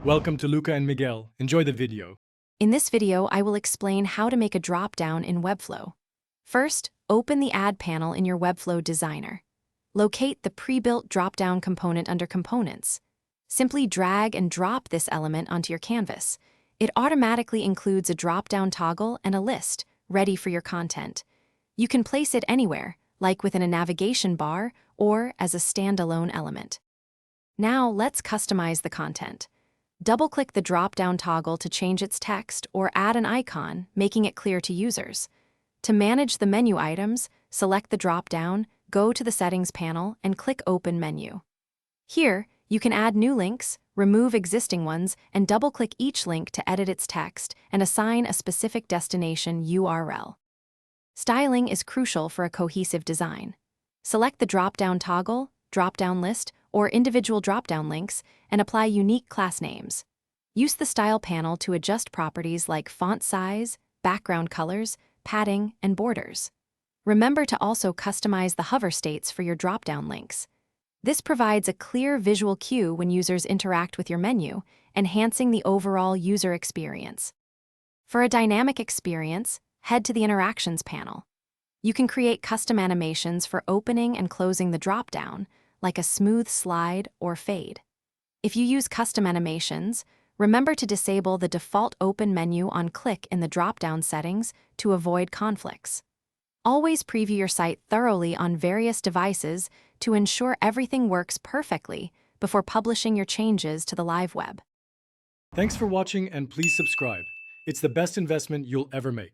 Welcome to Luca and Miguel. Enjoy the video. In this video, I will explain how to make a drop-down in Webflow. First, open the Add panel in your Webflow designer. Locate the pre-built drop-down component under Components. Simply drag and drop this element onto your canvas. It automatically includes a drop-down toggle and a list, ready for your content. You can place it anywhere, like within a navigation bar or as a standalone element. Now, let's customize the content. Double-click the drop-down toggle to change its text or add an icon, making it clear to users. To manage the menu items, select the drop-down, go to the Settings panel, and click Open Menu. Here, you can add new links, remove existing ones, and double-click each link to edit its text and assign a specific destination URL. Styling is crucial for a cohesive design. Select the drop-down toggle, drop-down list, or individual drop-down links, and apply unique class names. Use the Style panel to adjust properties like font size, background colors, padding, and borders. Remember to also customize the hover states for your drop-down links. This provides a clear visual cue when users interact with your menu, enhancing the overall user experience. For a dynamic experience, head to the Interactions panel. You can create custom animations for opening and closing the drop-down, like a smooth slide or fade. If you use custom animations, remember to disable the default open menu on click in the drop-down settings to avoid conflicts. Always preview your site thoroughly on various devices to ensure everything works perfectly before publishing your changes to the live web. Thanks for watching and please subscribe. It's the best investment you'll ever make.